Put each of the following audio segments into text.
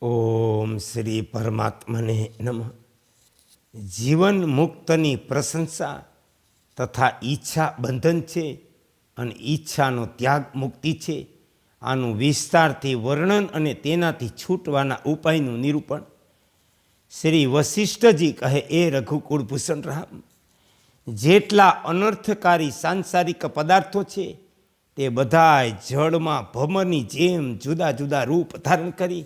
ઓમ શ્રી પરમાત્મને નમઃ. જીવન મુક્તની પ્રશંસા તથા ઈચ્છા બંધન છે અને ઈચ્છાનો ત્યાગ મુક્તિ છે. આનું વિસ્તારથી વર્ણન અને તેનાથી છૂટવાના ઉપાયનું નિરૂપણ શ્રી વશિષ્ઠજી કહે, એ રઘુકુળભૂષણ રામ, જેટલા અનર્થકારી સાંસારિક પદાર્થો છે તે બધાય જળમાં ભમરની જેમ જુદા જુદા રૂપ ધારણ કરી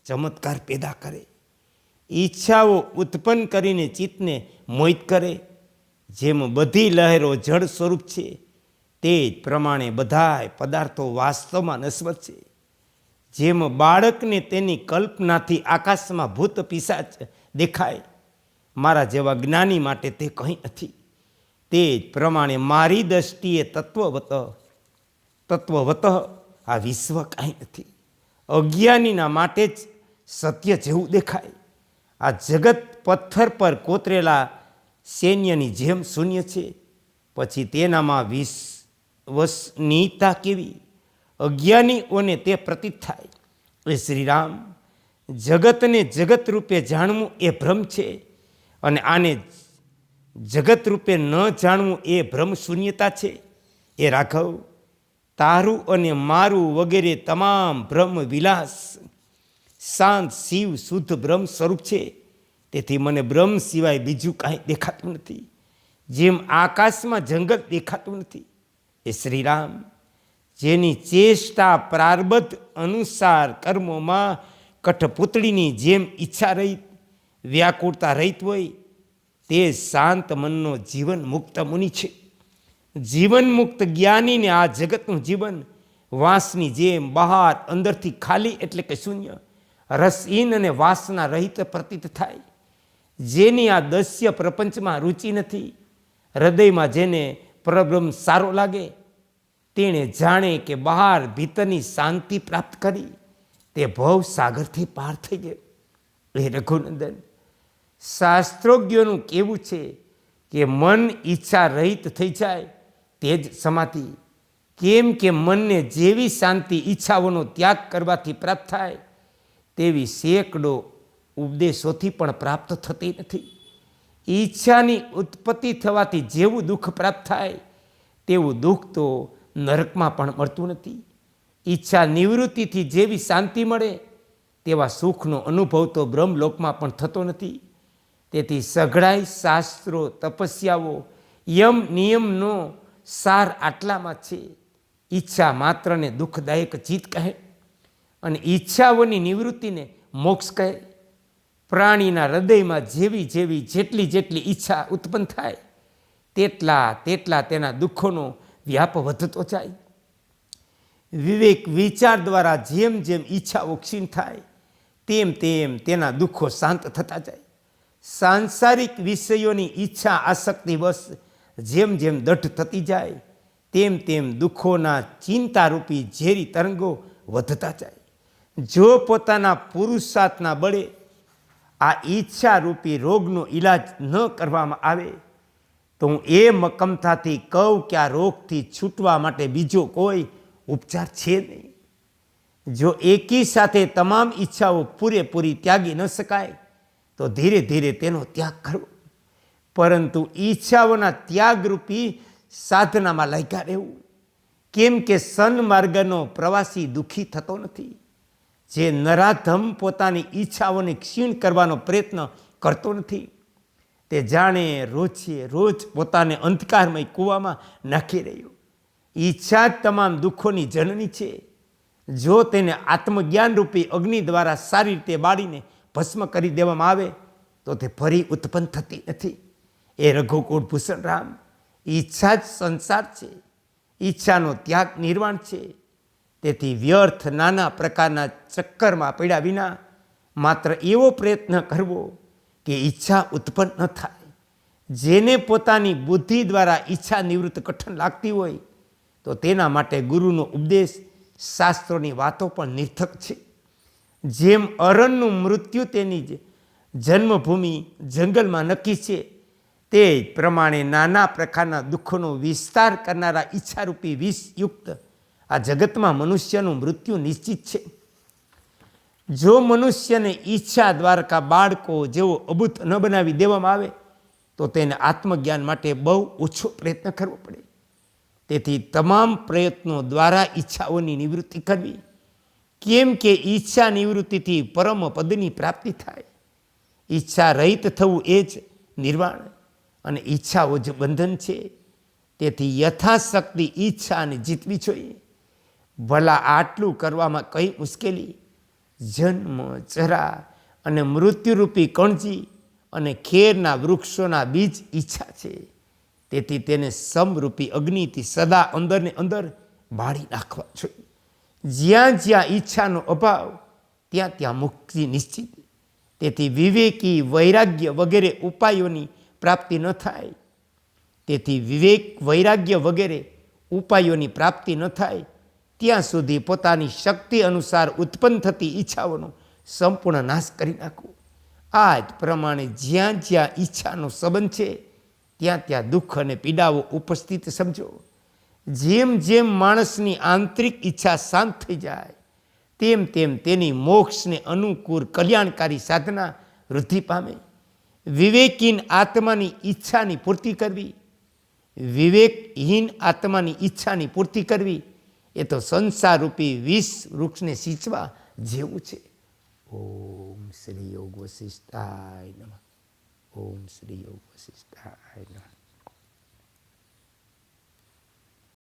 ચમત્કાર પેદા કરે, ઈચ્છાઓ ઉત્પન્ન કરીને ચિત્તને મોહિત કરે. જેમ બધી લહેરો જળ સ્વરૂપ છે તે જ પ્રમાણે બધાય પદાર્થો વાસ્તવમાં નશ્વર છે. જેમ બાળકને તેની કલ્પનાથી આકાશમાં ભૂત પિશાચ દેખાય, મારા જેવા જ્ઞાની માટે તે કંઈ નથી. તે જ પ્રમાણે મારી દૃષ્ટિએ તત્વવત આ વિશ્વ કાંઈ નથી. અજ્ઞાનીના માટે જ સત્ય જેવું દેખાય. આ જગત પથ્થર પર કોતરેલા સૈન્યની જેમ શૂન્ય છે. પછી તેનામાં વિશ્વસનીયતા કેવી? અજ્ઞાનીઓને તે પ્રતીત થાય. એ શ્રીરામ, જગતને જગત રૂપે જાણવું એ ભ્રમ છે અને આને જગત રૂપે ન જાણવું એ ભ્રમ શૂન્યતા છે. એ રાઘવ, તારું અને મારું વગેરે તમામ બ્રહ્મ વિલાસ શાંત શિવ શુદ્ધ બ્રહ્મ સ્વરૂપ છે. તેથી મને બ્રહ્મ સિવાય બીજું કાંઈ દેખાતું નથી. જેમ આકાશમાં જંગલ દેખાતું નથી. એ શ્રીરામ, જેની ચેષ્ટા પ્રારબ્ધ અનુસાર કર્મોમાં કઠપૂતળીની જેમ ઈચ્છા રહિત વ્યાકુળતા રહિત હોય, તે શાંત મનનો જીવન મુક્ત મુનિ છે. જીવન મુક્ત જ્ઞાનીને આ જગતનું જીવન વાંસની જેમ બહાર અંદરથી ખાલી એટલે કે શૂન્ય, રસહીન અને વાસના રહિત પ્રતીત થાય. જેની આ દસ્ય પ્રપંચમાં રુચિ નથી, હૃદયમાં જેને પરબ્રહ્મ સારો લાગે, તેણે જાણે કે બહાર ભીતરની શાંતિ પ્રાપ્ત કરી તે ભવ સાગરથી પાર થઈ ગયો. એ રઘુનંદન, શાસ્ત્રોજ્ઞોનું કહેવું છે કે મન ઈચ્છા રહિત થઈ જાય તે જ સમાધિ. કેમ કે મનને જેવી શાંતિ ઈચ્છાઓનો ત્યાગ કરવાથી પ્રાપ્ત થાય તેવી સેંકડો ઉપદેશોથી પણ પ્રાપ્ત થતી નથી. ઈચ્છાની ઉત્પત્તિ થવાથી જેવું દુઃખ પ્રાપ્ત થાય તેવું દુઃખ તો નરકમાં પણ મળતું નથી. ઈચ્છા નિવૃત્તિથી જેવી શાંતિ મળે તેવા સુખનો અનુભવ તો બ્રહ્મલોકમાં પણ થતો નથી. તેથી સઘળાય શાસ્ત્રો તપસ્યાઓ યમ નિયમનો સાર આટલામાં છે. ઈચ્છા માત્રને દુઃખદાયક ચિત્ત કહે અને ઈચ્છાઓની નિવૃત્તિને મોક્ષ કહે. પ્રાણીના હૃદયમાં જેટલી ઈચ્છા ઉત્પન્ન થાય તેટલા તેના દુઃખોનો વ્યાપ વધતો જાય. વિવેક વિચાર દ્વારા જેમ ઈચ્છાઓ ક્ષીણ થાય તેમ તેના દુઃખો શાંત થતા જાય. સાંસારિક વિષયોની ઈચ્છા આસક્તિવશ જેમ દઢ થતી જાય તેમ દુઃખોના ચિંતારૂપી ઝેરી તરંગો વધતા જાય. જો પોતાના પુરુષાર્થના બળે આ ઈચ્છારૂપી રોગનો ઈલાજ ન કરવામાં આવે તો હું એ મક્કમતાથી કહું કે આ રોગથી છૂટવા માટે બીજો કોઈ ઉપચાર છે નહીં. જો એકી સાથે તમામ ઈચ્છાઓ પૂરેપૂરી ત્યાગી ન શકાય તો ધીરે ધીરે તેનો ત્યાગ કરવો, પરંતુ ઈચ્છાઓના ત્યાગરૂપી સાધનામાં લાગ્યા રહેવું. કેમ કે સન્માર્ગનો પ્રવાસી દુઃખી થતો નથી. જે નરાધમ પોતાની ઈચ્છાઓને ક્ષીણ કરવાનો પ્રયત્ન કરતો નથી તે જાણે રોજ પોતાને અંધકારમય કૂવામાં નાખી રહ્યો. ઈચ્છા જ તમામ દુઃખોની જનની છે. જો તેને આત્મજ્ઞાન રૂપી અગ્નિ દ્વારા સારી રીતે બાળીને ભસ્મ કરી દેવામાં આવે તો તે ફરી ઉત્પન્ન થતી નથી. એ રઘુકુળભૂષણ રામ, ઈચ્છા જ સંસાર છે. ઈચ્છાનો ત્યાગ નિર્વાણ છે. તેથી વ્યર્થ નાના પ્રકારના ચક્કરમાં પડ્યા વિના માત્ર એવો પ્રયત્ન કરવો કે ઈચ્છા ઉત્પન્ન ન થાય. જેને પોતાની બુદ્ધિ દ્વારા ઈચ્છા નિવૃત્ત કઠણ લાગતી હોય તો તેના માટે ગુરુનો ઉપદેશ, શાસ્ત્રોની વાતો પણ નિર્થક છે. જેમ અરણનું મૃત્યુ તેની જન્મભૂમિ જંગલમાં નક્કી છે, તે જ પ્રમાણે નાના પ્રકારના દુઃખોનો વિસ્તાર કરનારા ઈચ્છારૂપી વિષયુક્ત આ જગતમાં મનુષ્યનું મૃત્યુ નિશ્ચિત છે. જો મનુષ્યને ઈચ્છા દ્વારકા બાળકો જેવો અબૂત ન બનાવી દેવામાં આવે તો તેને આત્મજ્ઞાન માટે બહુ ઓછો પ્રયત્ન કરવો પડે. તેથી તમામ પ્રયત્નો દ્વારા ઈચ્છાઓની નિવૃત્તિ કરવી, કેમ કે ઈચ્છા નિવૃત્તિથી પરમ પદની પ્રાપ્તિ થાય. ઈચ્છા રહિત થવું એ જ નિર્વાણ અને ઈચ્છાઓ જ બંધન છે. તેથી યથાશક્તિ ઈચ્છાને જીતવી જોઈએ. ભલા આટલું કરવામાં કઈ મુશ્કેલી? જન્મ, જરા અને મૃત્યુરૂપી કણજી અને ખેરના વૃક્ષોના બીજ ઈચ્છા છે. તેથી તેને સમરૂપી અગ્નિથી સદા અંદરને અંદર બાળી નાખવા જોઈએ. જ્યાં જ્યાં ઈચ્છાનો અભાવ ત્યાં ત્યાં મુક્તિ નિશ્ચિત. તેથી વિવેકી વૈરાગ્ય વગેરે ઉપાયોની પ્રાપ્તિ ન થાય. તેથી વિવેક વૈરાગ્ય વગેરે ઉપાયોની પ્રાપ્તિ ન થાય ત્યાં સુધી પોતાની શક્તિ અનુસાર ઉત્પન્ન થતી ઈચ્છાઓનો સંપૂર્ણ નાશ કરી નાખવો. આ જ પ્રમાણે જ્યાં જ્યાં ઈચ્છાનો સંબંધ છે ત્યાં ત્યાં દુઃખ અને પીડાઓ ઉપસ્થિત સમજો. જેમ જેમ માણસની આંતરિક ઈચ્છા શાંત થઈ જાય તેમ તેમ તેની મોક્ષને અનુકૂળ કલ્યાણકારી સાધના વૃદ્ધિ પામે. વિવેકહીન આત્માની ઈચ્છાની પૂર્તિ કરવી, વિવેકહીન આત્માની ઈચ્છાની પૂર્તિ કરવી એ તો સંસારરૂપી વિષ વૃક્ષને સિંચવા જેવું છે. ઓમ શ્રી યોગ વસિષ્ઠાય નમઃ. ઓમ શ્રી યોગ વસિષ્ઠાય નમઃ.